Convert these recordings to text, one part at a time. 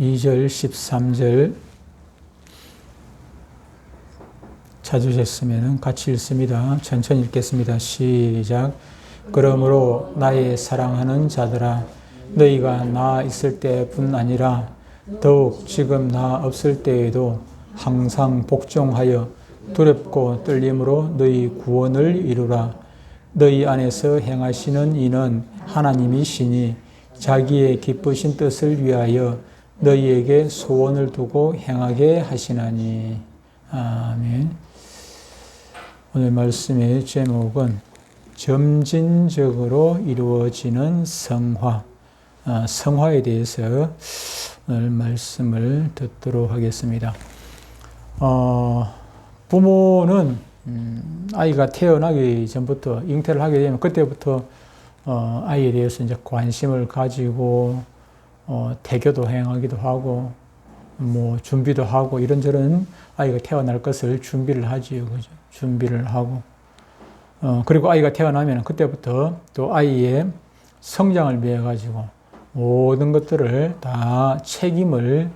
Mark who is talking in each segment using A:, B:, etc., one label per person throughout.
A: 12절, 13절 찾으셨으면 같이 읽습니다. 천천히 읽겠습니다. 시작. 그러므로 나의 사랑하는 자들아, 너희가 나 있을 때뿐 아니라 더욱 지금 나 없을 때에도 항상 복종하여 두렵고 떨림으로 너희 구원을 이루라. 너희 안에서 행하시는 이는 하나님이시니 자기의 기쁘신 뜻을 위하여 너희에게 소원을 두고 행하게 하시나니. 아멘. 오늘 말씀의 제목은 점진적으로 이루어지는 성화, 성화에 대해서 오늘 말씀을 듣도록 하겠습니다. 부모는 아이가 태어나기 전부터 잉태를 하게 되면 그때부터 아이에 대해서 이제 관심을 가지고 태교도 행하기도 하고 뭐 준비도 하고 이런저런 아이가 태어날 것을 준비를 하지요, 그죠? 준비를 하고 그리고 아이가 태어나면 그때부터 또 아이의 성장을 위해 가지고 모든 것들을 다 책임을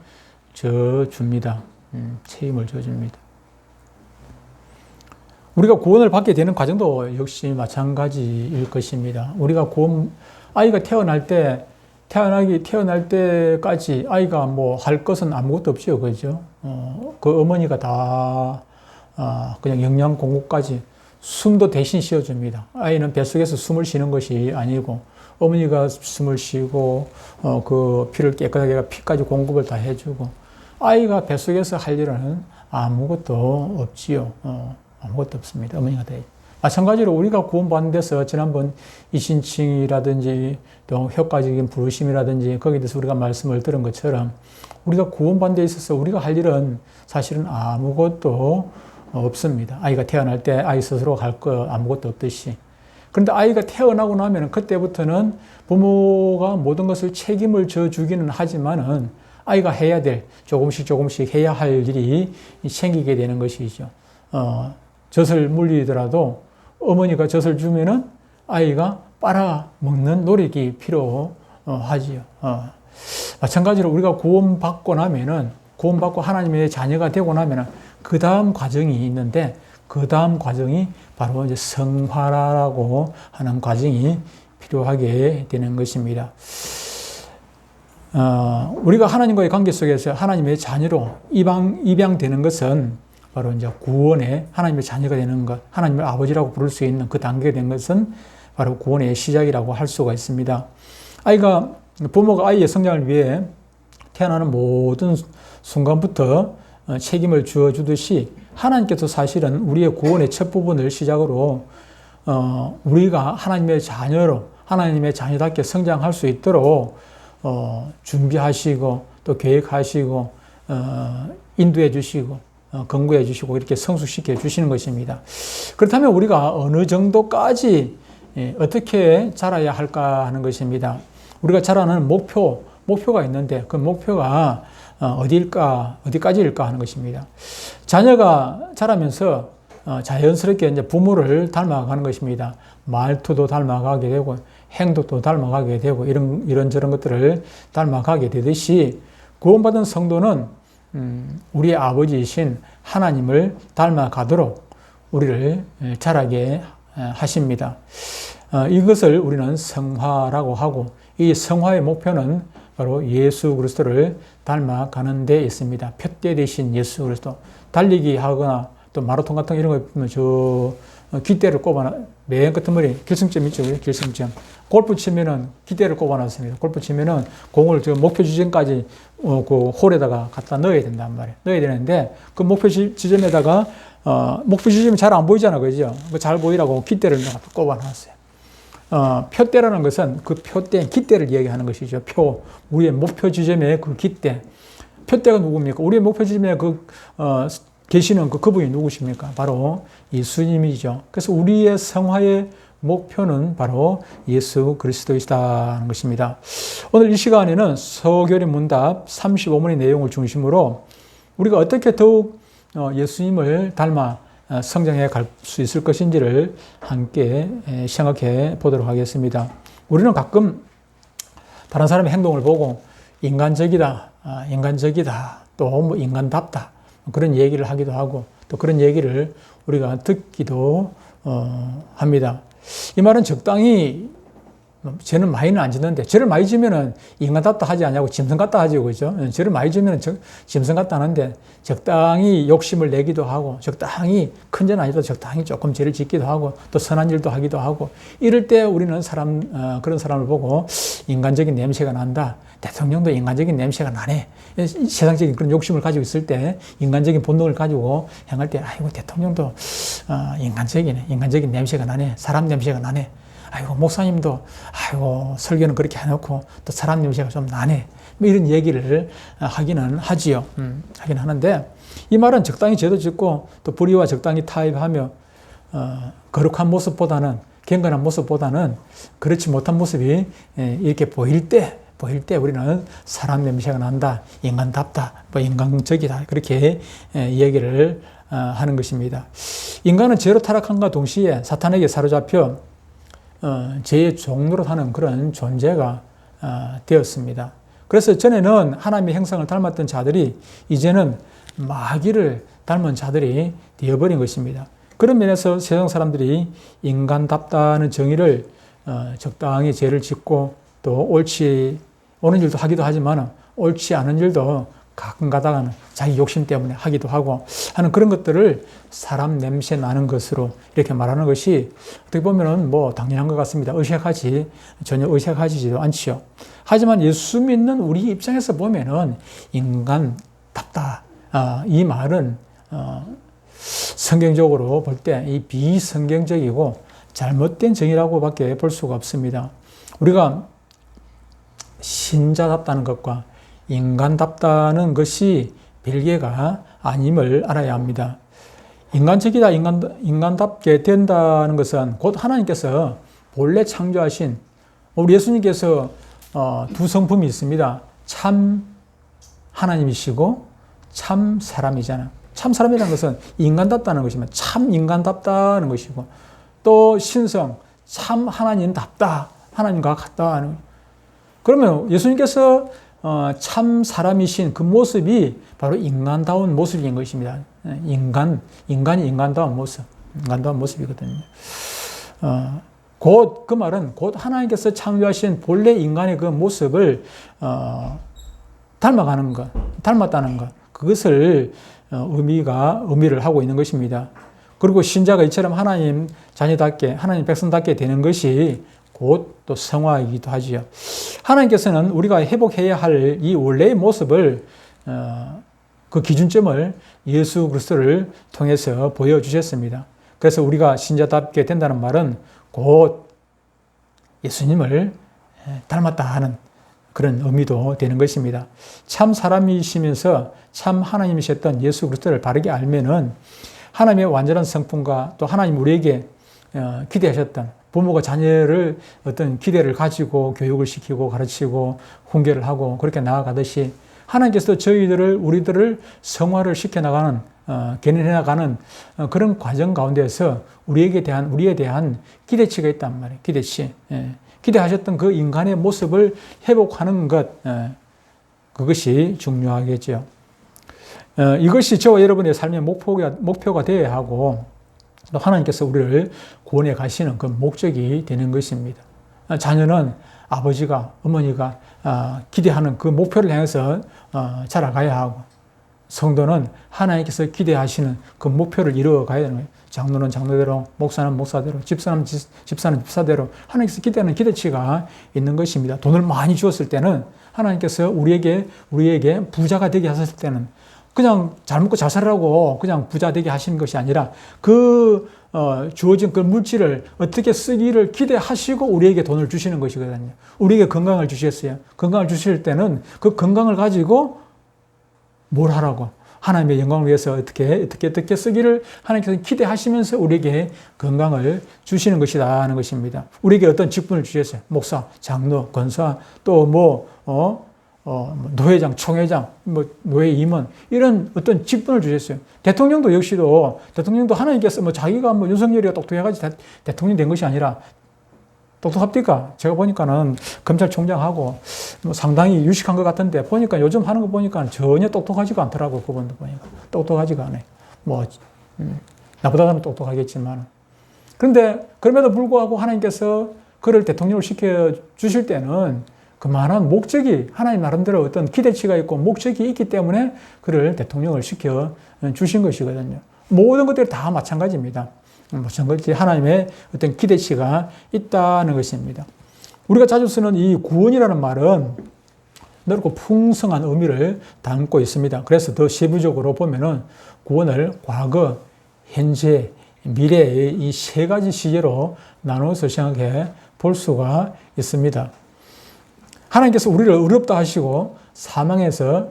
A: 져줍니다. 책임을 져줍니다. 우리가 구원을 받게 되는 과정도 역시 마찬가지일 것입니다. 우리가 아이가 태어날 때까지 아이가 뭐 할 것은 아무것도 없죠, 그죠? 그 어머니가 다 그냥 영양 공급까지 숨도 대신 쉬어줍니다. 아이는 뱃속에서 숨을 쉬는 것이 아니고 어머니가 숨을 쉬고 그 피를 깨끗하게 피까지 공급을 다 해주고 아이가 뱃속에서 할 일은 아무것도 없지요. 아무것도 없습니다. 어머니가 다. 마찬가지로 우리가 구원받는 데서 지난번 이신칭이라든지 또 효과적인 부르심이라든지 거기에 대해서 우리가 말씀을 들은 것처럼 우리가 구원받는 데 있어서 우리가 할 일은 사실은 아무것도 없습니다. 아이가 태어날 때 아이 스스로 할 거 아무것도 없듯이. 그런데 아이가 태어나고 나면 그때부터는 부모가 모든 것을 책임을 져주기는 하지만은 아이가 해야 될 조금씩 해야 할 일이 생기게 되는 것이죠. 젖을 물리더라도 어머니가 젖을 주면은 아이가 빨아먹는 노력이 필요하지요. 마찬가지로 우리가 구원받고 하나님의 자녀가 되고 나면은 그 다음 과정이 있는데 그 다음 과정이 바로 이제 성화라고 하는 과정이 필요하게 되는 것입니다. 우리가 하나님과의 관계 속에서 하나님의 자녀로 입양되는 것은 바로 이제 구원의 하나님의 자녀가 되는 것, 하나님을 아버지라고 부를 수 있는 그 단계가 된 것은 바로 구원의 시작이라고 할 수가 있습니다. 부모가 아이의 성장을 위해 태어나는 모든 순간부터 책임을 주어주듯이 하나님께서 사실은 우리의 구원의 첫 부분을 시작으로 우리가 하나님의 자녀답게 성장할 수 있도록 준비하시고 또 계획하시고 인도해 주시고 권고해 주시고 이렇게 성숙시켜 주시는 것입니다. 그렇다면 우리가 어느 정도까지 어떻게 자라야 할까 하는 것입니다. 우리가 자라는 목표가 있는데 그 목표가 어디까지일까 하는 것입니다. 자녀가 자라면서 자연스럽게 이제 부모를 닮아가는 것입니다. 말투도 닮아가게 되고 행동도 닮아가게 되고 이런저런 것들을 닮아가게 되듯이 구원받은 성도는 우리의 아버지이신 하나님을 닮아가도록 우리를 자라게 하십니다. 이것을 우리는 성화라고 하고 이 성화의 목표는 바로 예수 그리스도를 닮아가는 데 있습니다. 표대 되신 예수 그리스도. 달리기 하거나 또 마라톤 같은 이런 거 보면 깃대를 맨 끝에 머리 결승점 있죠, 결승점. 골프 치면은 깃대를 꼽아놨습니다. 골프 치면은 공을 목표 지점까지 그 홀에다가 갖다 넣어야 된단 말이에요. 넣어야 되는데 그 목표 지점에다가 목표 지점이 잘 안 보이잖아, 그죠? 잘 보이라고 깃대를 갖다 꼽아놨어요. 표대라는 것은 그 깃대를 이야기하는 것이죠. 우리의 목표 지점의 그 깃대. 표대가 누굽니까? 우리의 목표 지점에 계시는 그분이 누구십니까? 바로 예수님이죠. 그래서 우리의 성화의 목표는 바로 예수 그리스도이시다는 것입니다. 오늘 이 시간에는 서교리 문답 35문의 내용을 중심으로 우리가 어떻게 더욱 예수님을 닮아 성장해 갈 수 있을 것인지를 함께 생각해 보도록 하겠습니다. 우리는 가끔 다른 사람의 행동을 보고 인간적이다, 인간적이다, 또 뭐 인간답다, 그런 얘기를 하기도 하고, 또 그런 얘기를 우리가 듣기도 합니다. 이 말은 적당히, 죄는 많이는 안 짓는데, 죄를 많이 지면은 인간답다 하지 않냐고 짐승 같다 하지, 그죠? 죄를 많이 지면은 짐승 같다 하는데, 적당히 욕심을 내기도 하고, 적당히 큰 죄는 아니더라도 적당히 조금 죄를 짓기도 하고, 또 선한 일도 하기도 하고, 이럴 때 우리는 그런 사람을 보고 인간적인 냄새가 난다. 대통령도 인간적인 냄새가 나네. 세상적인 그런 욕심을 가지고 있을 때, 인간적인 본능을 가지고 행할 때, 아이고, 대통령도 인간적인 냄새가 나네. 사람 냄새가 나네. 아이고, 목사님도, 아이고, 설교는 그렇게 해놓고 또 사람 냄새가 좀 나네. 뭐 이런 얘기를 하기는 하지요. 하긴 하는데, 이 말은 적당히 죄도 짓고 또 불의와 적당히 타협하며, 거룩한 모습보다는, 경건한 모습보다는 그렇지 못한 모습이 이렇게 보일 때 우리는 사람 냄새가 난다, 인간답다, 뭐 인간적이다, 그렇게 얘기를 하는 것입니다. 인간은 죄로 타락함과 동시에 사탄에게 사로잡혀 죄의 종로로 하는 그런 존재가 되었습니다. 그래서 전에는 하나님의 형상을 닮았던 자들이 이제는 마귀를 닮은 자들이 되어버린 것입니다. 그런 면에서 세상 사람들이 인간답다는 정의를 적당히 죄를 짓고 또 옳지 옳은 일도 하기도 하지만 옳지 않은 일도 가끔 가다가는 자기 욕심 때문에 하기도 하고 하는 그런 것들을 사람 냄새 나는 것으로 이렇게 말하는 것이 어떻게 보면은 뭐 당연한 것 같습니다. 전혀 의색하지도 않지요. 하지만 예수 믿는 우리 입장에서 보면은 인간답다. 이 말은 성경적으로 볼 때 이 비성경적이고 잘못된 정의라고밖에 볼 수가 없습니다. 우리가 신자답다는 것과 인간답다는 것이 별개가 아님을 알아야 합니다. 인간적이다, 인간답게 된다는 것은 곧 하나님께서 본래 창조하신, 우리 예수님께서 두 성품이 있습니다. 참 하나님이시고 참 사람이잖아요. 참 사람이라는 것은 인간답다는 것이면 참 인간답다는 것이고, 또 신성, 참 하나님답다, 하나님과 같다 하는 거예요. 그러면 예수님께서 참 사람이신 그 모습이 바로 인간다운 모습인 것입니다. 인간이 인간다운 모습이거든요. 그 말은 곧 하나님께서 창조하신 본래 인간의 그 모습을 닮았다는 것, 그것을 의미를 하고 있는 것입니다. 그리고 신자가 이처럼 하나님 자녀답게, 하나님 백성답게 되는 것이 곧 또 성화이기도 하지요. 하나님께서는 우리가 회복해야 할 이 원래의 모습을, 그 기준점을 예수 그리스도를 통해서 보여주셨습니다. 그래서 우리가 신자답게 된다는 말은 곧 예수님을 닮았다 하는 그런 의미도 되는 것입니다. 참 사람이시면서 참 하나님이셨던 예수 그리스도를 바르게 알면은 하나님의 완전한 성품과 또 하나님 우리에게 기대하셨던, 부모가 자녀를 어떤 기대를 가지고 교육을 시키고 가르치고 훈계를 하고 그렇게 나아가듯이 하나님께서도 우리들을 성화를 시켜나가는, 견인해나가는 그런 과정 가운데서 우리에 대한 기대치가 있단 말이에요. 기대치. 기대하셨던 그 인간의 모습을 회복하는 것, 그것이 중요하겠죠. 이것이 저와 여러분의 삶의 목표가 되어야 하고, 또 하나님께서 우리를 구원해 가시는 그 목적이 되는 것입니다. 자녀는 아버지가, 어머니가 기대하는 그 목표를 향해서 자라가야 하고, 성도는 하나님께서 기대하시는 그 목표를 이루어가야 되는 거예요. 장로는 장로대로, 목사는 목사대로, 집사는 집사대로 하나님께서 기대하는 기대치가 있는 것입니다. 돈을 많이 주었을 때는 하나님께서 우리에게 부자가 되게 하셨을 때는 그냥 잘 먹고 잘 살라고 그냥 부자 되게 하시는 것이 아니라 주어진 그 물질을 어떻게 쓰기를 기대하시고 우리에게 돈을 주시는 것이거든요. 우리에게 건강을 주셨어요. 건강을 주실 때는 그 건강을 가지고 뭘 하라고? 하나님의 영광을 위해서 어떻게 쓰기를 하나님께서 기대하시면서 우리에게 건강을 주시는 것이다 하는 것입니다. 우리에게 어떤 직분을 주셨어요. 목사, 장로, 권사, 또 노회장, 총회장, 노회 임원, 이런 어떤 직분을 주셨어요. 대통령도 하나님께서 자기가 윤석열이가 똑똑해가지고 대통령 된 것이 아니라 똑똑합니까? 제가 보니까는 검찰총장하고 뭐 상당히 유식한 것 같은데 보니까 요즘 하는 거 보니까 전혀 똑똑하지가 않더라고요. 그분도 보니까. 똑똑하지가 않아요. 뭐, 나보다는 똑똑하겠지만. 그런데 그럼에도 불구하고 하나님께서 그를 대통령을 시켜 주실 때는 그만한 목적이 하나님 나름대로 어떤 기대치가 있고 목적이 있기 때문에 그를 대통령을 시켜 주신 것이거든요. 모든 것들이 다 마찬가지입니다. 마찬가지 하나님의 어떤 기대치가 있다는 것입니다. 우리가 자주 쓰는 이 구원이라는 말은 넓고 풍성한 의미를 담고 있습니다. 그래서 더 세부적으로 보면은 구원을 과거, 현재, 미래의 이 세 가지 시제로 나누어서 생각해 볼 수가 있습니다. 하나님께서 우리를 의롭다 하시고 사망에서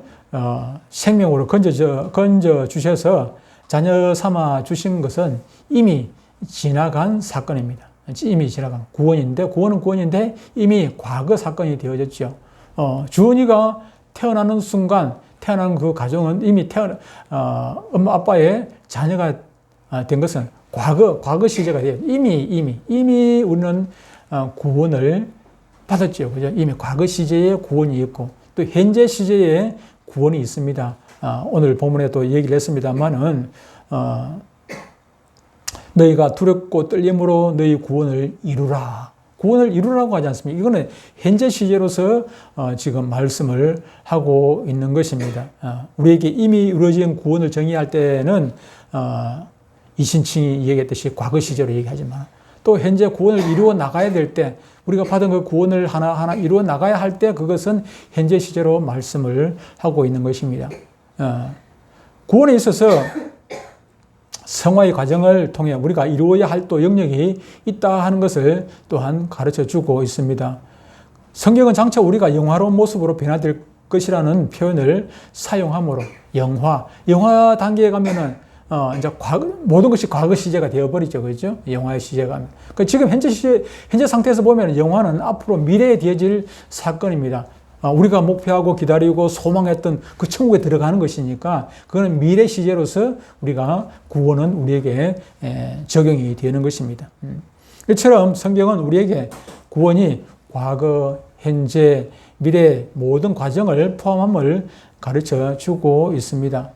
A: 생명으로 건져 주셔서 자녀 삼아 주신 것은 이미 지나간 사건입니다. 이미 지나간 구원인데, 구원은 구원인데 이미 과거 사건이 되어졌죠. 주은이가 태어나는 순간, 태어난 그 가정은 이미 엄마 아빠의 자녀가 된 것은 과거 시제가 돼요. 이미 우리는 구원을 받았죠. 그죠? 이미 과거 시제에 구원이 있고 또 현재 시제에 구원이 있습니다. 오늘 본문에 또 얘기를 했습니다만은, 너희가 두렵고 떨림으로 너희 구원을 이루라. 구원을 이루라고 하지 않습니까? 이거는 현재 시제로서 지금 말씀을 하고 있는 것입니다. 우리에게 이미 이루어진 구원을 정의할 때는 이신칭이 얘기했듯이 과거 시제로 얘기하지만 또 현재 구원을 이루어 나가야 될 때 우리가 받은 그 구원을 하나하나 이루어 나가야 할 때 그것은 현재 시제로 말씀을 하고 있는 것입니다. 구원에 있어서 성화의 과정을 통해 우리가 이루어야 할 또 영역이 있다 하는 것을 또한 가르쳐 주고 있습니다. 성경은 장차 우리가 영화로운 모습으로 변화될 것이라는 표현을 사용함으로 영화 단계에 가면은 이제 모든 것이 과거 시제가 되어버리죠. 그렇죠? 영화의 시제가. 그러니까 지금 현재 상태에서 보면 영화는 앞으로 미래에 되어질 사건입니다. 우리가 목표하고 기다리고 소망했던 그 천국에 들어가는 것이니까 그거는 미래 시제로서 우리가 구원은 우리에게 적용이 되는 것입니다. 이처럼 성경은 우리에게 구원이 과거, 현재, 미래 모든 과정을 포함함을 가르쳐 주고 있습니다.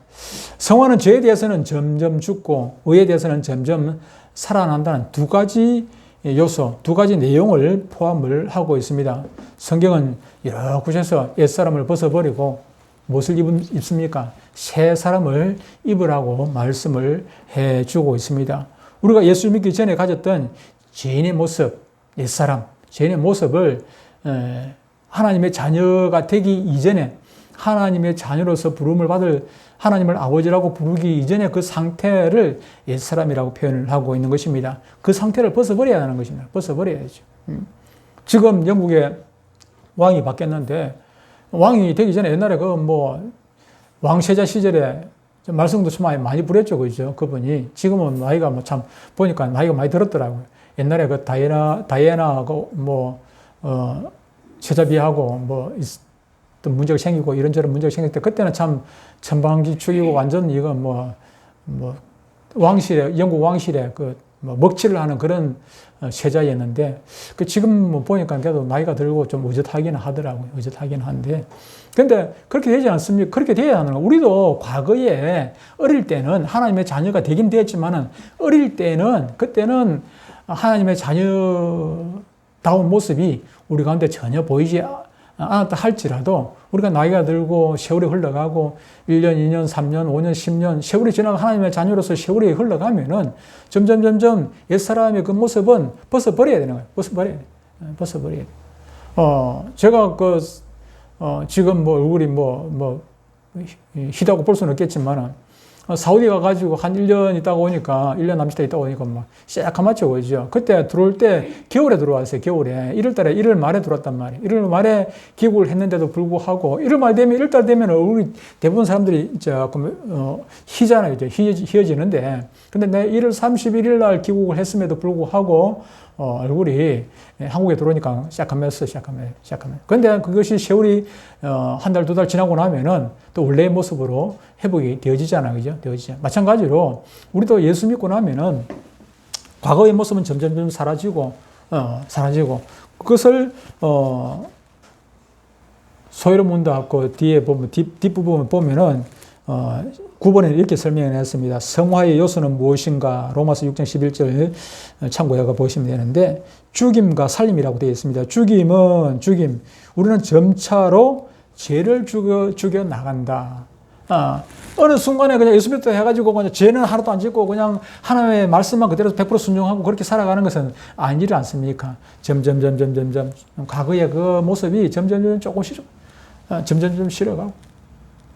A: 성화는 죄에 대해서는 점점 죽고 의에 대해서는 점점 살아난다는 두 가지 요소, 두 가지 내용을 포함을 하고 있습니다. 성경은 여러 곳에서 옛사람을 벗어버리고 무엇을 입습니까? 새 사람을 입으라고 말씀을 해주고 있습니다. 우리가 예수 믿기 전에 가졌던 죄인의 모습, 옛사람, 죄인의 모습을 하나님의 자녀가 되기 이전에 하나님의 자녀로서 부름을 받을 하나님을 아버지라고 부르기 이전에 그 상태를 옛사람이라고 표현을 하고 있는 것입니다. 그 상태를 벗어버려야 하는 것입니다. 벗어버려야죠. 지금 영국의 왕이 바뀌었는데 왕이 되기 전에 옛날에 왕세자 시절에 말씀도 좀 많이 부렸죠. 그죠? 그분이. 지금은 나이가 참 보니까 나이가 많이 들었더라고요. 옛날에 그 다이애나하고 세자비하고 또 문제가 생기고 이런저런 문제가 생길 때 그때는 참 천방지축이고 완전 이거 왕실에 영국 왕실에 먹칠을 하는 그런 세자였는데 지금 보니까 그래도 나이가 들고 좀 의젓하기는 하더라고요. 의젓하긴 한데 근데 그렇게 되지 않습니까? 그렇게 돼야 하는 거. 우리도 과거에 어릴 때는 하나님의 자녀가 되긴 되었지만은 어릴 때는 그때는 하나님의 자녀다운 모습이 우리 가운데 전혀 보이지 않았다 할지라도 우리가 나이가 들고 세월이 흘러가고 1년, 2년, 3년, 5년, 10년 세월이 지나고 하나님의 자녀로서 세월이 흘러가면은 점점 옛사람의 그 모습은 벗어버려야 되는 거예요. 벗어버려야 돼요. 제가 지금 얼굴이 희다고 볼 수는 없겠지만은 사우디 가가지고 한 1년 있다가 오니까, 1년 남짓 있다가 오니까 새카맣죠, 그죠? 그때 들어올 때 겨울에 들어왔어요, 겨울에. 1월달에, 1월 말에 들어왔단 말이에요. 1월 말에 귀국을 했는데도 불구하고, 1월 말 되면, 1월달 되면 얼굴이 대부분 사람들이 조금, 희잖아요, 희어지는데. 근데 내가 1월 31일 날 귀국을 했음에도 불구하고, 얼굴이 한국에 들어오니까 새카맸어. 근데 그것이 세월이 한 달, 두 달 지나고 나면은 또 원래의 모습으로 회복이 되어지잖아요. 그죠? 마찬가지로 우리도 예수 믿고 나면은 과거의 모습은 점점 사라지고 사라지고 그것을 소유로 문답고 뒤에 보면 뒷부분 보면은 9번에 이렇게 설명을 했습니다. 성화의 요소는 무엇인가? 로마서 6장 11절 참고해가 보시면 되는데 죽임과 살림이라고 되어 있습니다. 죽임. 우리는 점차로 죄를 죽여 나간다. 어느 순간에 그냥 예수 믿다 해가지고 그냥 죄는 하나도 안 짓고 그냥 하나님의 말씀만 그대로 100% 순종하고 그렇게 살아가는 것은 아니지 않습니까? 점점 과거의 그 모습이 점점 조금씩 실어가고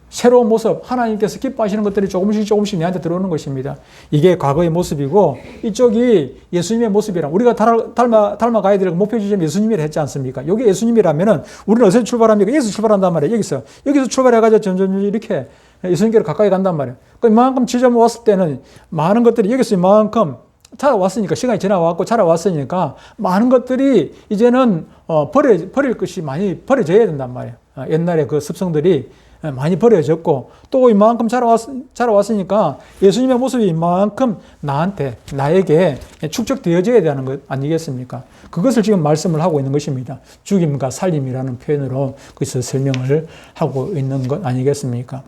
A: 새로운 모습, 하나님께서 기뻐하시는 것들이 조금씩 내한테 들어오는 것입니다. 이게 과거의 모습이고 이쪽이 예수님의 모습이라 우리가 닮아가야 될 목표 지점이 예수님이라 했지 않습니까? 여기 예수님이라면은 우리는 어디서 출발합니까? 여기서 출발한단 말이에요. 여기서 출발해가지고 점점 이렇게 예수님께로 가까이 간단 말이에요. 이만큼 지점 왔을 때는 많은 것들이 여기서 이만큼 자라왔으니까 시간이 지나왔고 자라왔으니까 많은 것들이 이제는 버릴 것이 많이 버려져야 된단 말이에요. 옛날에 그 습성들이 많이 버려졌고 또 이만큼 자라왔으니까 예수님의 모습이 이만큼 나에게 축적되어져야 되는 것 아니겠습니까? 그것을 지금 말씀을 하고 있는 것입니다. 죽임과 살림이라는 표현으로 거기서 설명을 하고 있는 것 아니겠습니까?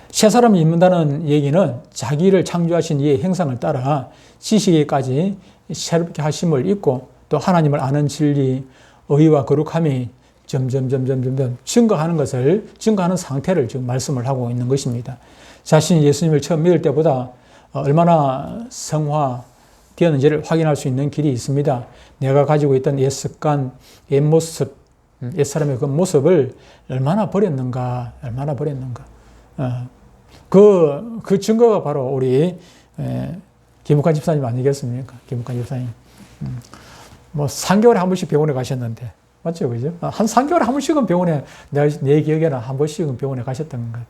A: 새 사람이 입는다는 얘기는 자기를 창조하신 이의 형상을 따라 지식에까지 새롭게 하심을 입고 또 하나님을 아는 진리, 의와 거룩함이 점점 증거하는 상태를 지금 말씀을 하고 있는 것입니다. 자신이 예수님을 처음 믿을 때보다 얼마나 성화되었는지를 확인할 수 있는 길이 있습니다. 내가 가지고 있던 옛 습관, 옛 모습, 옛 사람의 그 모습을 얼마나 버렸는가. 그 증거가 바로 우리 김욱환 집사님 아니겠습니까? 김욱환 집사님. 3개월에 한 번씩 병원에 가셨는데 맞죠? 그죠? 한 3개월에 한 번씩은 병원에, 내 기억에는 한 번씩은 병원에 가셨던 것 같아요.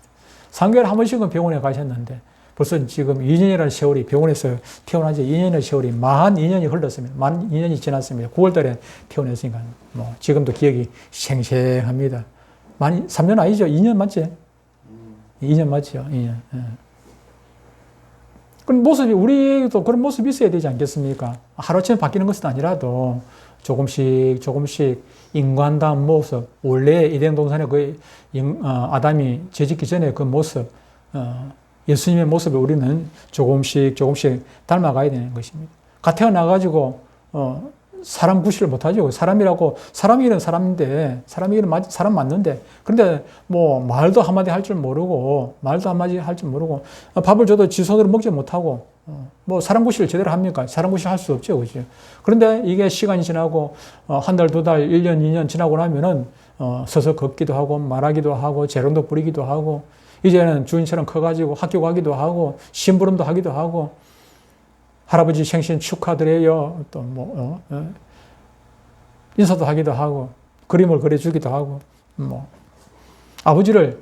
A: 3개월에 한 번씩은 병원에 가셨는데, 벌써 지금 2년이라는 세월이, 병원에서 태어난 지 2년의 세월이 만 2년이 흘렀습니다. 만 2년이 지났습니다. 9월 달에 태어났으니까, 지금도 기억이 생생합니다. 3년 아니죠? 2년 맞지? 2년 맞죠? 2년. 예. 그런 모습이, 우리도 그런 모습이 있어야 되지 않겠습니까? 하루아침에 바뀌는 것은 아니라도, 조금씩 인간다운 모습, 원래 에덴 동산의 그 아담이 죄짓기 전에 그 모습, 예수님의 모습을 우리는 조금씩 닮아가야 되는 것입니다. 갓 태어나가지고 사람 구실을 못하죠. 사람이란 사람인데, 사람 맞는데, 그런데 말도 한마디 할 줄 모르고, 밥을 줘도 지 손으로 먹지 못하고, 사람 구실을 제대로 합니까? 사람 구실 할 수 없죠. 그죠? 그런데 이게 시간이 지나고, 한 달, 두 달, 1년, 2년 지나고 나면은, 서서 걷기도 하고, 말하기도 하고, 재롱도 부리기도 하고, 이제는 주인처럼 커가지고 학교 가기도 하고, 심부름도 하기도 하고, 할아버지 생신 축하드려요. 또 인사도 하기도 하고, 그림을 그려주기도 하고, 할아버지를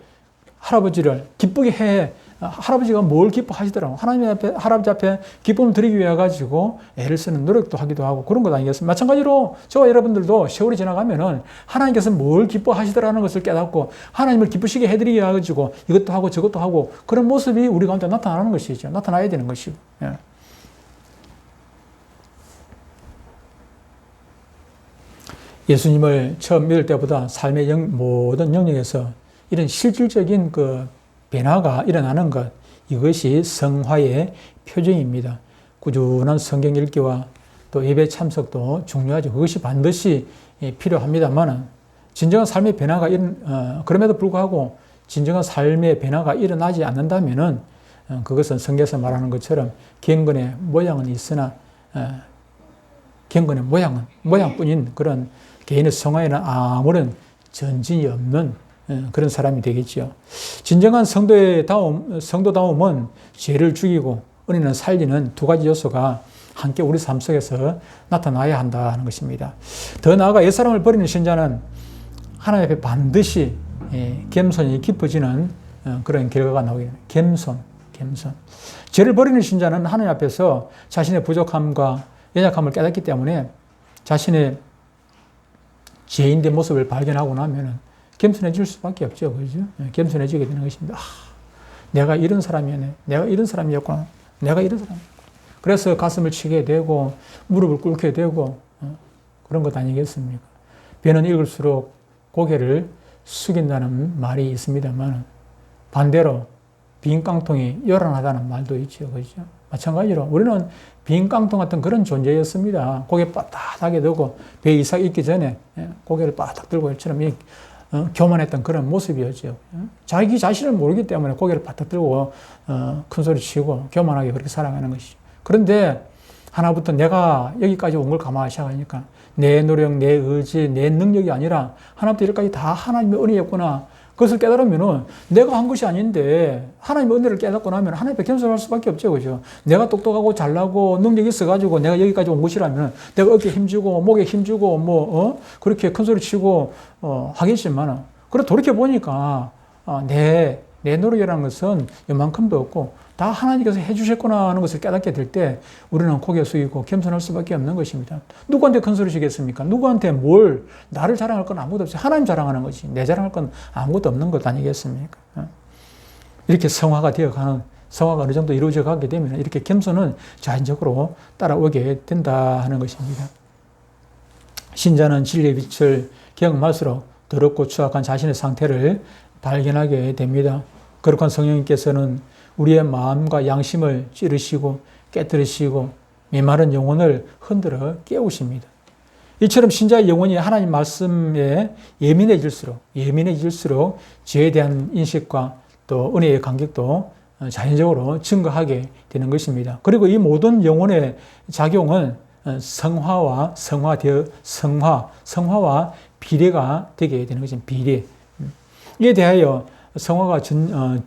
A: 기쁘게 해. 할아버지가 뭘 기뻐하시더라고. 할아버지 앞에 기쁨을 드리기 위해 가지고 애를 쓰는 노력도 하기도 하고 그런 것 아니겠습니까? 마찬가지로 저와 여러분들도 세월이 지나가면은 하나님께서 뭘 기뻐하시더라는 것을 깨닫고 하나님을 기쁘시게 해드리기 위해 가지고 이것도 하고 저것도 하고 그런 모습이 우리 가운데 나타나는 것이죠. 나타나야 되는 것이고. 예. 예수님을 처음 믿을 때보다 삶의 모든 영역에서 이런 실질적인 그 변화가 일어나는 것, 이것이 성화의 표징입니다. 꾸준한 성경 읽기와 또 예배 참석도 중요하죠. 그것이 반드시 필요합니다만 진정한 삶의 변화가 그럼에도 불구하고 진정한 삶의 변화가 일어나지 않는다면은 그것은 성경에서 말하는 것처럼 경건의 모양은 있으나 경건의 모양뿐인 그런 개인의 성화에는 아무런 전진이 없는 그런 사람이 되겠죠. 진정한 성도다움은 죄를 죽이고 은혜는 살리는 두 가지 요소가 함께 우리 삶 속에서 나타나야 한다는 것입니다. 더 나아가 옛사람을 버리는 신자는 하나님 앞에 반드시 겸손이 깊어지는 그런 결과가 나오게 됩니다. 겸손. 죄를 버리는 신자는 하나님 앞에서 자신의 부족함과 연약함을 깨닫기 때문에 자신의 죄인된 모습을 발견하고 나면은 겸손해질 수밖에 없죠. 그죠? 겸손해지게 되는 것입니다. 내가 이런 사람이었네. 내가 이런 사람이었구나. 내가 이런 사람. 그래서 가슴을 치게 되고 무릎을 꿇게 되고 그런 것 아니겠습니까? 배는 읽을수록 고개를 숙인다는 말이 있습니다만 반대로 빈 깡통이 요란하다는 말도 있죠. 그렇죠? 마찬가지로 우리는 빈 깡통 같은 그런 존재였습니다. 고개 빳빳하게 들고 배 이삭 있기 전에 고개를 바닥 들고 이처럼 교만했던 그런 모습이었죠. 자기 자신을 모르기 때문에 고개를 바닥 들고 큰 소리 치고 교만하게 그렇게 살아가는 것이죠. 그런데 하나부터 내가 여기까지 온 걸 감안하기 시작하니까 내 노력, 내 의지, 내 능력이 아니라 하나부터 여기까지 다 하나님의 은혜였구나. 그것을 깨달으면은 내가 한 것이 아닌데 하나님의 은혜를 깨닫고 나면 하나님께 겸손할 수밖에 없죠. 그죠? 내가 똑똑하고 잘나고 능력이 있어가지고 내가 여기까지 온 것이라면 내가 어깨에 힘주고 목에 힘주고 그렇게 큰 소리 치고 하겠지만 그래 돌이켜보니까 내 노력이라는 것은 이만큼도 없고 다 하나님께서 해주셨구나 하는 것을 깨닫게 될 때 우리는 고개 숙이고 겸손할 수밖에 없는 것입니다. 누구한테 큰 소리 치겠습니까? 누구한테 나를 자랑할 건 아무것도 없어요. 하나님 자랑하는 것이 내 자랑할 건 아무것도 없는 것 아니겠습니까? 이렇게 성화가 어느 정도 이루어져 가게 되면 이렇게 겸손은 자연적으로 따라오게 된다 하는 것입니다. 신자는 진리의 빛을 경험할수록 더럽고 추악한 자신의 상태를 발견하게 됩니다. 거룩한 성령님께서는 우리의 마음과 양심을 찌르시고 깨뜨리시고 메마른 영혼을 흔들어 깨우십니다. 이처럼 신자의 영혼이 하나님 말씀에 예민해질수록 죄에 대한 인식과 또 은혜의 감격도 자연적으로 증가하게 되는 것입니다. 그리고 이 모든 영혼의 작용은 성화와 비례가 되게 되는 것입니다. 비례. 이에 대하여 성화가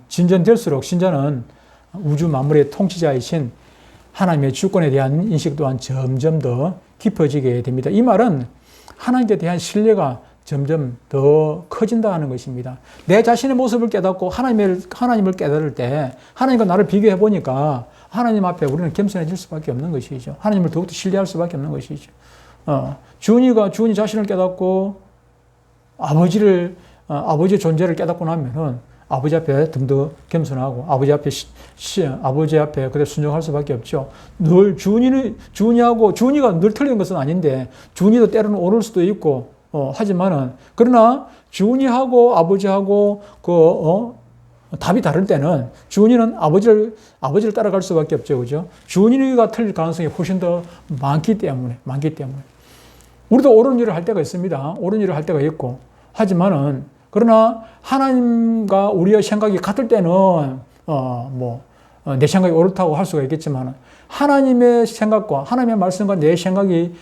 A: 진전될수록 신자는 우주 만물의 통치자이신 하나님의 주권에 대한 인식 또한 점점 더 깊어지게 됩니다. 이 말은 하나님께 대한 신뢰가 점점 더 커진다는 것입니다. 내 자신의 모습을 깨닫고 하나님을 깨달을 때 하나님과 나를 비교해 보니까 하나님 앞에 우리는 겸손해질 수밖에 없는 것이죠. 하나님을 더욱더 신뢰할 수밖에 없는 것이죠. 주은이 자신을 깨닫고 아버지의 존재를 깨닫고 나면은 아버지 앞에 등 겸손하고 아버지 앞에 그대로 순종할 수밖에 없죠. 늘 주은이가 늘 틀린 것은 아닌데 주은이도 때로는 오를 수도 있고 하지만은 그러나 주은이하고 아버지하고 답이 다를 때는 주은이는 아버지를 따라갈 수밖에 없죠, 그죠? 주은이가 틀릴 가능성이 훨씬 더 많기 때문에. 우리도 옳은 일을 할 때가 있습니다. 옳은 일을 할 때가 있고 하지만은 그러나 하나님과 우리의 생각이 같을 때는 내 생각이 옳다고 할 수가 있겠지만 하나님의 생각과 하나님의 말씀과 내 생각이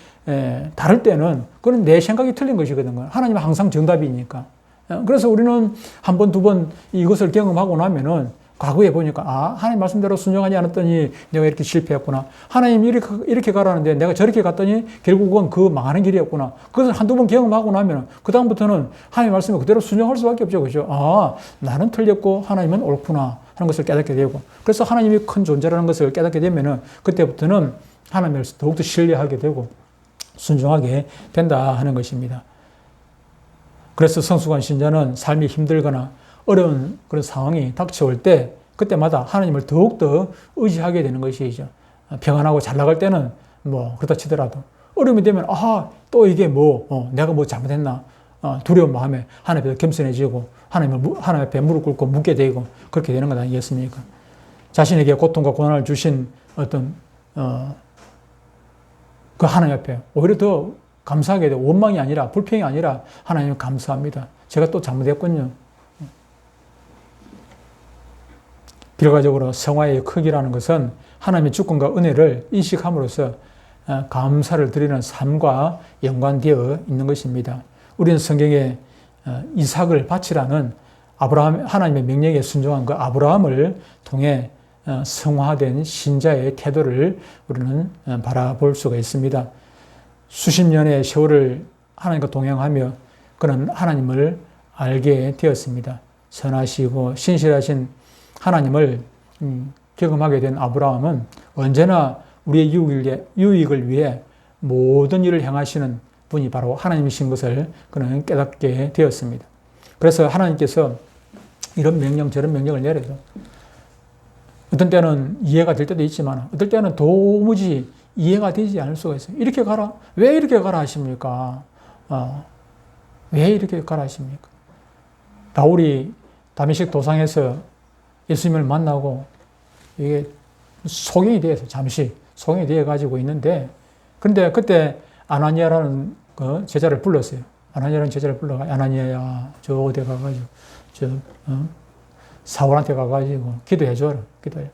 A: 다를 때는 그건 내 생각이 틀린 것이거든요. 하나님은 항상 정답이니까. 그래서 우리는 한 번, 두 번 이것을 경험하고 나면은 과거에 보니까 하나님 말씀대로 순종하지 않았더니 내가 이렇게 실패했구나. 하나님 이렇게 가라는데 내가 저렇게 갔더니 결국은 그 망하는 길이었구나. 그것을 한두 번 경험하고 나면 그다음부터는 하나님 말씀에 그대로 순종할 수밖에 없죠. 그죠? 나는 틀렸고 하나님은 옳구나 하는 것을 깨닫게 되고 그래서 하나님이 큰 존재라는 것을 깨닫게 되면은 그때부터는 하나님을 더욱더 신뢰하게 되고 순종하게 된다 하는 것입니다. 그래서 성숙한 신자는 삶이 힘들거나 어려운 그런 상황이 닥쳐올 때 그때마다 하나님을 더욱더 의지하게 되는 것이죠. 평안하고 잘 나갈 때는 그렇다 치더라도 어려움이 되면 또 이게 내가 잘못했나 두려운 마음에 하나님 앞에 겸손해지고 하나님 앞에 무릎 꿇고 묻게 되고 그렇게 되는 것 아니겠습니까? 자신에게 고통과 고난을 주신 어떤 그 하나님 앞에 오히려 더 감사하게 되고 원망이 아니라 불평이 아니라 하나님 감사합니다. 제가 또 잘못했군요. 결과적으로 성화의 크기라는 것은 하나님의 주권과 은혜를 인식함으로써 감사를 드리는 삶과 연관되어 있는 것입니다. 우리는 성경에 이삭을 바치라는 하나님의 명령에 순종한 그 아브라함을 통해 성화된 신자의 태도를 우리는 바라볼 수가 있습니다. 수십 년의 세월을 하나님과 동행하며 그는 하나님을 알게 되었습니다. 선하시고 신실하신 하나님을 경험하게 된 아브라함은 언제나 우리의 유익을 위해 모든 일을 행하시는 분이 바로 하나님이신 것을 그는 깨닫게 되었습니다. 그래서 하나님께서 이런 명령 저런 명령을 내려도 어떤 때는 이해가 될 때도 있지만 어떨 때는 도무지 이해가 되지 않을 수가 있어요. 이렇게 가라? 왜 이렇게 가라 하십니까? 왜 이렇게 가라 하십니까? 바울이 다메섹 도상에서 예수님을 만나고 이게 소경이 되어서 잠시 소경이 되어 가지고 있는데, 그런데 그때 아나니아라는 그 제자를 불렀어요. 아나니아라는 제자를 불러가, 아나니아야 저 어디 가가지고 사울한테 가가지고 기도해줘라. 기도해.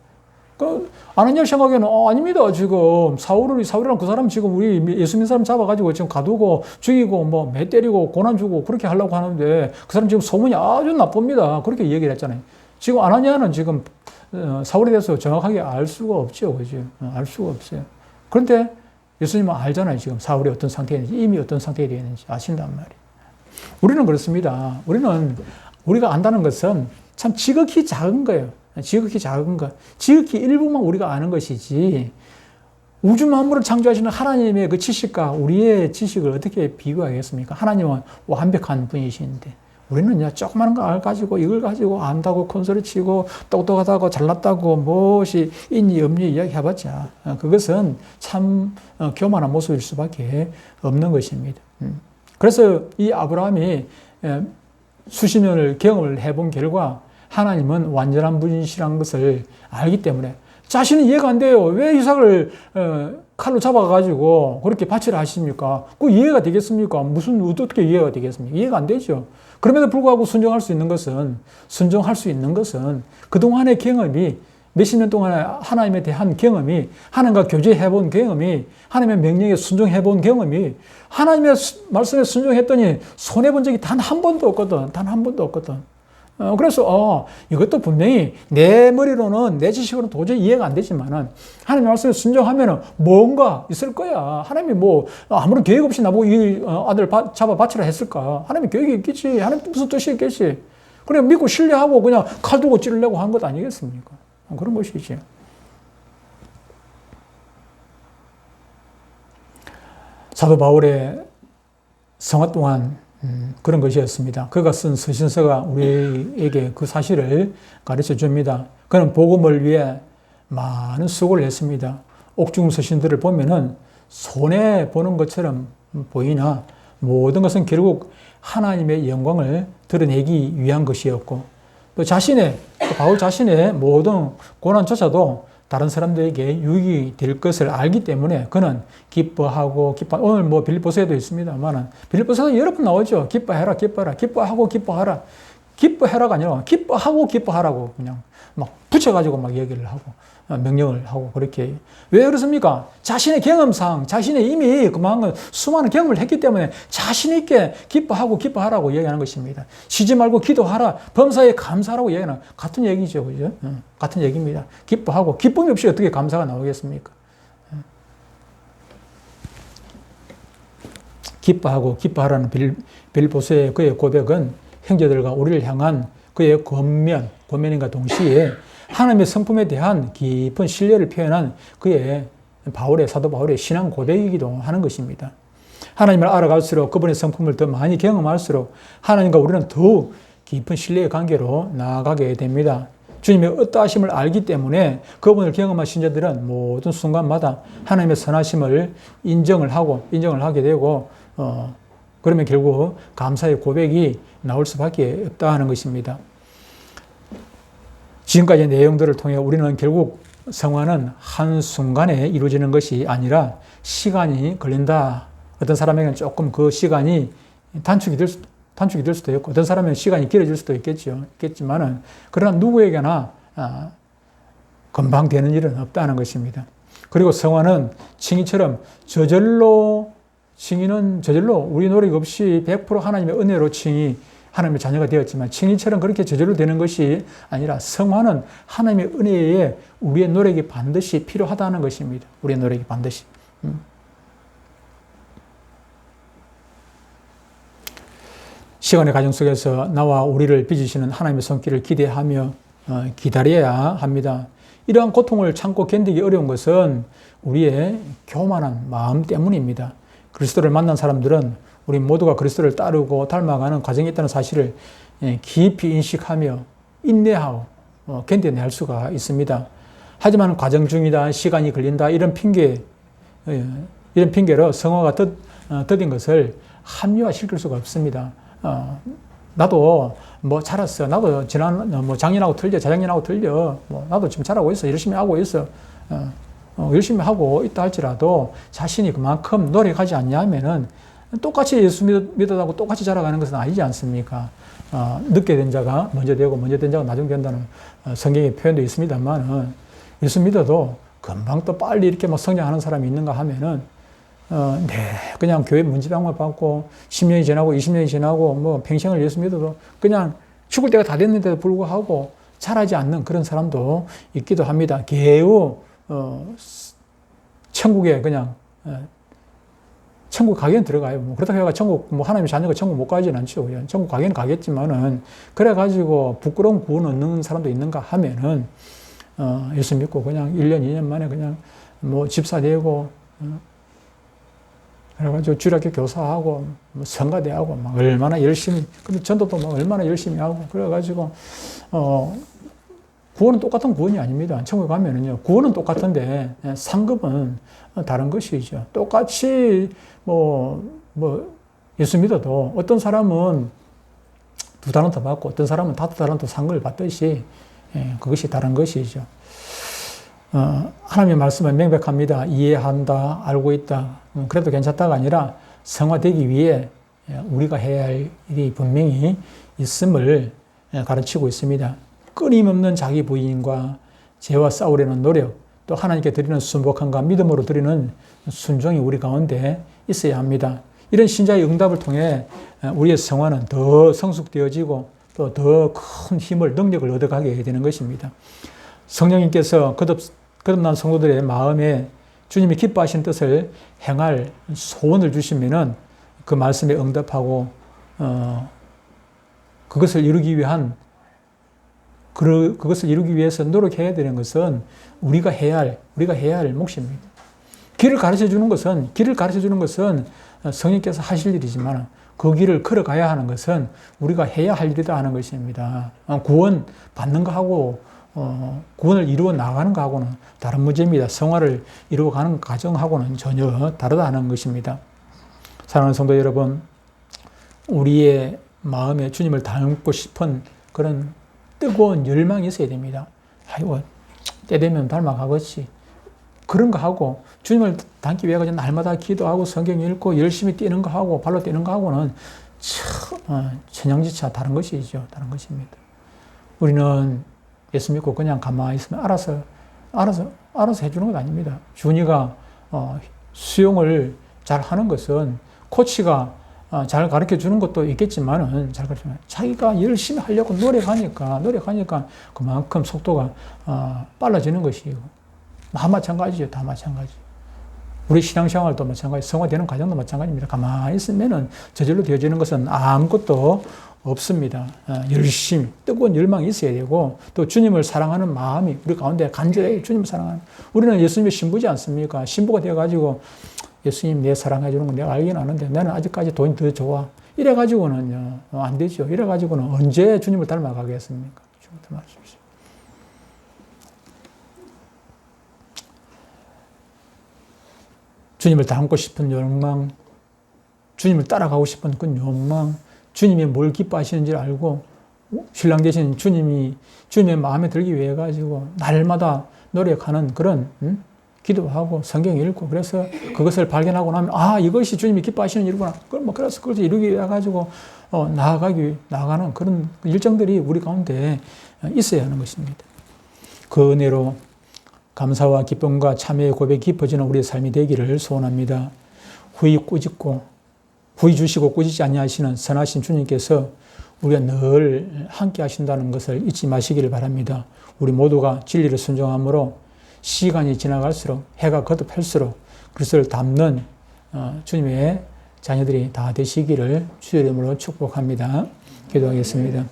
A: 그 아나니아 생각에는 아닙니다. 지금 사울이랑 그 사람 지금 우리 예수 믿는 사람 잡아가지고 지금 가두고 죽이고 뭐 매 때리고 고난 주고 그렇게 하려고 하는데 그 사람 지금 소문이 아주 나쁩니다. 그렇게 얘기를 했잖아요. 지금 아나니아는 지금 사울에 대해서 정확하게 알 수가 없죠. 그죠? 알 수가 없어요. 그런데 예수님은 알잖아요. 지금 사울이 어떤 상태에 있는지, 이미 어떤 상태에 있는지 아신단 말이에요. 우리는 그렇습니다. 우리가 안다는 것은 참 지극히 작은 거예요. 지극히 작은 것. 지극히 일부만 우리가 아는 것이지, 우주 만물을 창조하시는 하나님의 그 지식과 우리의 지식을 어떻게 비교하겠습니까? 하나님은 완벽한 분이신데, 우리는 조그마한 걸 가지고 이걸 가지고 안다고 콘소리 치고 똑똑하다고 잘났다고 무엇이 있니 없니 이야기해봤자 그것은 참 교만한 모습일 수밖에 없는 것입니다. 그래서 이 아브라함이 수십 년을 경험을 해본 결과 하나님은 완전한 분이시라는 것을 알기 때문에 자신은 이해가 안 돼요. 왜 이삭을 칼로 잡아가지고 그렇게 바치라 하십니까? 그 이해가 되겠습니까? 어떻게 이해가 되겠습니까? 이해가 안 되죠. 그럼에도 불구하고 순종할 수 있는 것은 그동안의 경험이, 몇십 년 동안 하나님에 대한 경험이, 하나님과 교제해본 경험이, 하나님의 명령에 순종해본 경험이, 하나님의 말씀에 순종했더니 손해본 적이 단 한 번도 없거든. 단 한 번도 없거든. 그래서 이것도 분명히 내 머리로는, 내 지식으로는 도저히 이해가 안 되지만은 하나님의 말씀에 순종하면은 뭔가 있을 거야. 하나님이 뭐 아무런 계획 없이 나보고 이 아들 잡아 바치라 했을까? 하나님의 계획이 있겠지. 하나님 무슨 뜻이 있겠지. 그래 믿고 신뢰하고 그냥 칼 두고 찌르려고 한 것 아니겠습니까? 그런 것이지. 사도 바울의 성화 동안 그런 것이었습니다. 그가 쓴 서신서가 우리에게 그 사실을 가르쳐 줍니다. 그는 복음을 위해 많은 수고를 했습니다. 옥중 서신들을 보면은 손해보는 것처럼 보이나 모든 것은 결국 하나님의 영광을 드러내기 위한 것이었고, 또 바울 자신의 모든 고난조차도 다른 사람들에게 유익이 될 것을 알기 때문에 그는 기뻐하고 오늘 뭐 빌립보서에도 있습니다만 빌립보서도 여러 번 나오죠. 기뻐해라, 기뻐하라, 기뻐하고 기뻐하라. 기뻐해라가 아니라 기뻐하고 기뻐하라고 그냥 막 붙여가지고 막 얘기를 하고 명령을 하고 그렇게. 왜 그렇습니까? 자신의 경험상, 자신의 이미 그만한 수많은 경험을 했기 때문에 자신 있게 기뻐하고 기뻐하라고 얘기하는 것입니다. 쉬지 말고 기도하라, 범사에 감사하라고 얘기하는 같은 얘기죠. 그죠? 같은 얘기입니다. 기뻐하고, 기쁨이 없이 어떻게 감사가 나오겠습니까? 기뻐하고 기뻐하라는 빌립보서의 그의 고백은 형제들과 우리를 향한 그의 권면인과 동시에 하나님의 성품에 대한 깊은 신뢰를 표현한 사도 바울의 신앙 고백이기도 하는 것입니다. 하나님을 알아갈수록, 그분의 성품을 더 많이 경험할수록 하나님과 우리는 더욱 깊은 신뢰의 관계로 나아가게 됩니다. 주님의 어떠하심을 알기 때문에 그분을 경험하신 자들은 모든 순간마다 하나님의 선하심을 인정을 하게 되고, 그러면 결국 감사의 고백이 나올 수밖에 없다는 것입니다. 지금까지의 내용들을 통해 우리는 결국 성화는 한순간에 이루어지는 것이 아니라 시간이 걸린다. 어떤 사람에게는 조금 그 시간이 단축이 될 수도 있고, 어떤 사람은 시간이 길어질 수도 있겠지만은, 그러나 누구에게나 금방 되는 일은 없다는 것입니다. 그리고 성화는 칭의는 저절로 우리 노력 없이 100% 하나님의 은혜로 하나님의 자녀가 되었지만, 칭의처럼 그렇게 저절로 되는 것이 아니라 성화는 하나님의 은혜에 우리의 노력이 반드시 필요하다는 것입니다. 우리의 노력이 반드시. 시간의 과정 속에서 나와 우리를 빚으시는 하나님의 손길을 기대하며 기다려야 합니다. 이러한 고통을 참고 견디기 어려운 것은 우리의 교만한 마음 때문입니다. 그리스도를 만난 사람들은 우리 모두가 그리스도를 따르고 닮아가는 과정이 있다는 사실을 깊이 인식하며 인내하고 견뎌낼 수가 있습니다. 하지만 과정 중이다, 시간이 걸린다 이런 핑계로 성화가 더딘 것을 합리화시킬 수가 없습니다. 나도 뭐 자랐어. 나도 작년하고 틀려, 재작년하고 틀려. 나도 지금 잘하고 있어. 열심히 하고 있어. 열심히 하고 있다 할지라도 자신이 그만큼 노력하지 않냐면은 똑같이 예수 믿어하고 똑같이 자라가는 것은 아니지 않습니까? 늦게 된 자가 먼저 되고 먼저 된 자가 나중에 된다는 성경의 표현도 있습니다만 예수 믿어도 금방 또 빨리 이렇게 막 성장하는 사람이 있는가 하면은 그냥 교회 문지방만 받고 10년이 지나고 20년이 지나고 뭐 평생을 예수 믿어도 그냥 죽을 때가 다 됐는데도 불구하고 자라지 않는 그런 사람도 있기도 합니다. 개우 천국에 그냥 천국 가기는 들어가요. 뭐 그렇다고 해가 천국 하나님의 자녀가 천국 못 가지는 않죠. 천국 가기는 가겠지만은 그래가지고 부끄러운 구원 얻는 사람도 있는가 하면은 예수 믿고 그냥 1년 2년 만에 그냥 뭐 집사 되고 그래가지고 주일학교 교사하고 뭐 성가대하고 막 얼마나 열심히 근데 전도도 막 얼마나 열심히 하고 그래가지고 구원은 똑같은 구원이 아닙니다. 천국에 가면은요 구원은 똑같은데 상급은 다른 것이죠. 똑같이 예수 믿어도 어떤 사람은 2달란트 받고 어떤 사람은 5달란트 상급을 받듯이 그것이 다른 것이죠. 하나님의 말씀은 명백합니다. 이해한다, 알고 있다. 그래도 괜찮다가 아니라 성화되기 위해 우리가 해야 할 일이 분명히 있음을 가르치고 있습니다. 끊임없는 자기 부인과 죄와 싸우려는 노력, 또 하나님께 드리는 순복함과 믿음으로 드리는 순종이 우리 가운데 있어야 합니다. 이런 신자의 응답을 통해 우리의 성화는 더 성숙되어지고 또 더 큰 힘을, 능력을 얻어가게 되는 것입니다. 성령님께서 거듭난 성도들의 마음에 주님이 기뻐하신 뜻을 행할 소원을 주시면은 그 말씀에 응답하고 그것을 이루기 위해서 노력해야 되는 것은 우리가 해야 할 몫입니다. 길을 가르쳐 주는 것은 성령께서 하실 일이지만 그 길을 걸어가야 하는 것은 우리가 해야 할 일이다 하는 것입니다. 구원 받는 거하고 구원을 이루어 나가는 것하고는 다른 문제입니다. 성화를 이루어가는 과정하고는 전혀 다르다는 것입니다. 사랑하는 성도 여러분, 우리의 마음에 주님을 닮고 싶은 그런 뜨거운 열망이 있어야 됩니다. 아이고, 때 되면 닮아가겠지. 그런 거 하고 주님을 닮기 위해 날마다 기도하고 성경 읽고 열심히 뛰는 거 하고 발로 뛰는 거 하고는 천양지차 다른 것이죠. 다른 것입니다. 우리는 예수 믿고 그냥 가만히 있으면 알아서 해주는 것 아닙니다. 준이가 수영을 잘 하는 것은 코치가 잘 가르쳐 주는 것도 있겠지만은 잘 가르치면 자기가 열심히 하려고 노력하니까 그만큼 속도가 빨라지는 것이고 다 마찬가지죠. 다 마찬가지. 우리 신앙생활도 마찬가지, 성화되는 과정도 마찬가지입니다. 가만히 있으면은 저절로 되어지는 것은 아무것도 없습니다. 열심히 뜨거운 열망이 있어야 되고 또 주님을 사랑하는 마음이 우리 가운데 간절히 주님을 사랑하는 우리는 예수님의 신부지 않습니까? 신부가 되어가지고 예수님 내 사랑해 주는 건 내가 알긴 아는데 나는 아직까지 돈이 더 좋아. 이래가지고는요 안 되죠. 이래가지고는 언제 주님을 닮아가겠습니까? 주님을 닮아주십시오. 주님을 닮고 싶은 욕망, 주님을 따라가고 싶은 그 욕망, 주님이 뭘 기뻐하시는지 알고 신랑 되신 주님의 마음에 들기 위해 가지고 날마다 노력하는 그런 기도하고 성경 읽고 그래서 그것을 발견하고 나면 이것이 주님이 기뻐하시는 일이구나. 그래서 그것을 이루기 위해 가지고 나아가는 그런 일정들이 우리 가운데 있어야 하는 것입니다. 그 은혜로 감사와 기쁨과 참회의 고백이 깊어지는 우리의 삶이 되기를 소원합니다. 후히 주시고 꾸짖지 아니하시는 선하신 주님께서 우리가 늘 함께 하신다는 것을 잊지 마시기를 바랍니다. 우리 모두가 진리를 순종함으로 시간이 지나갈수록 해가 거듭할수록 그리스도를 닮는 주님의 자녀들이 다 되시기를 주의 이름으로 축복합니다. 기도하겠습니다.